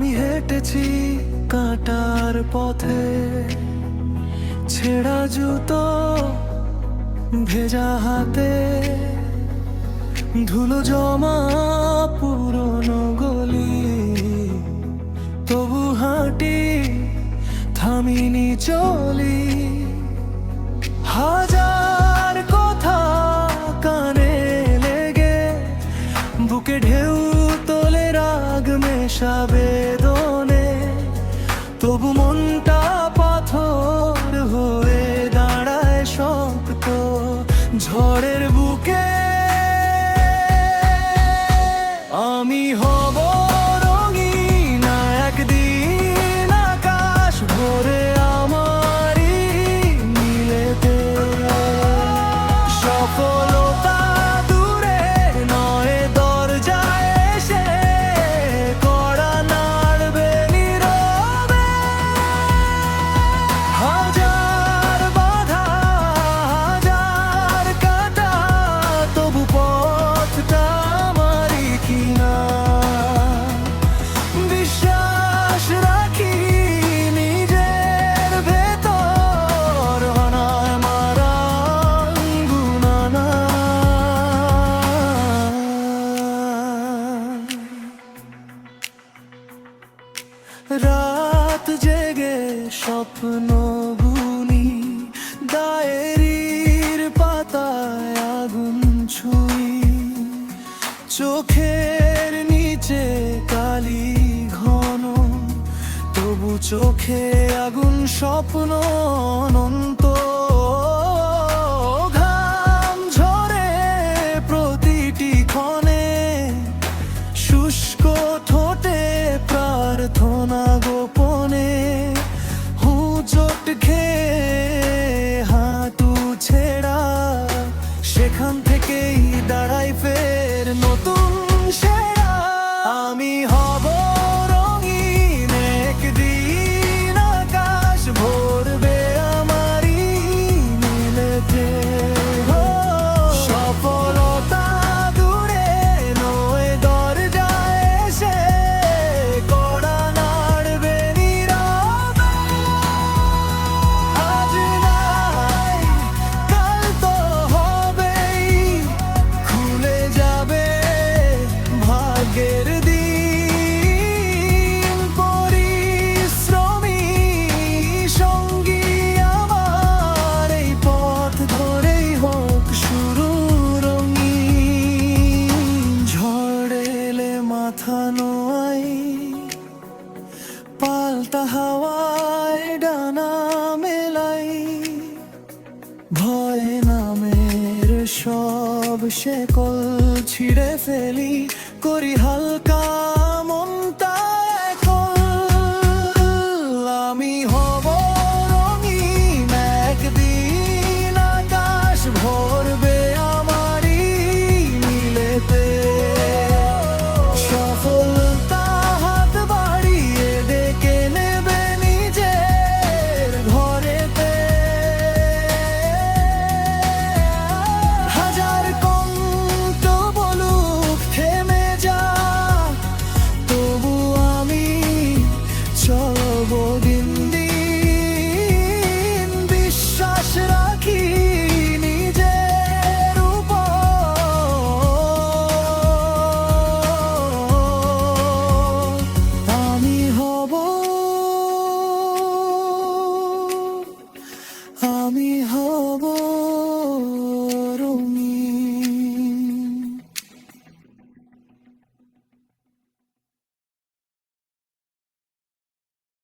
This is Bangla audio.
আমি হেঁটেছি কাঁটার পথে, ছেঁড়া জুতো, ভেজা হাতে, ধুলো জমা পুরনো গলি। তবু হাঁটি, থামিনি চলি। হাজার কথা কানে লেগে, বুকে ঢেউ তোলে রাগ মেশা বেদনে। তবু মনটা পাথর হয়ে দাঁড়ায় শক্ত ঝড়ের বুকে। আমি হব রঙিন একদিন, আকাশ ভরে আমারই নীলেতে। সফলতা দূরে নয়, দরজায় এসে কড়া নাড়বে নীরবে। হাজার বাধা, হাজার কাঁটা, তবু পথটা আমারই কিনা। বিশ্বাস রাখি নিজের ভেতর, অনায় মারা গুনানা। রাত জেগে স্বপ্ন বুনি, ডায়েরির পাতায় আগুন ছুঁই। চোখের নিচে কালি ঘন, তবু চোখে আগুন স্বপ্ন অনন্ত। ঘাম ঝরে প্রতিটি ক্ষণে, শুষ্ক ঠোঁটে প্রার্থনা গোপনে। হুঁচট খেয়ে হাঁটু ছেঁড়া, সেখান থেকেই দাঁড়াই ফের নতুন সেরা। আমি হব রঙিন একদিন, আকাশ ভরবে আমারই নীলেতে। সফলতা দূরে নয়, দরজায় এসে কড়া নাড়বে নীরবে। আজ নাই, কাল তো হবেই, খুলে যাবে ভাগ্যের দিন। পরিশ্রমী সঙ্গী আমার, এই পথ ধরেই হোক শুরু রঙিন। ঝড় এলে মাথা নোয়াই, পাল্টা হাওয়ায় ডানা মেলাই। ভয় নামের সব শেকল ছিঁড়ে ফেলি, করি হালকা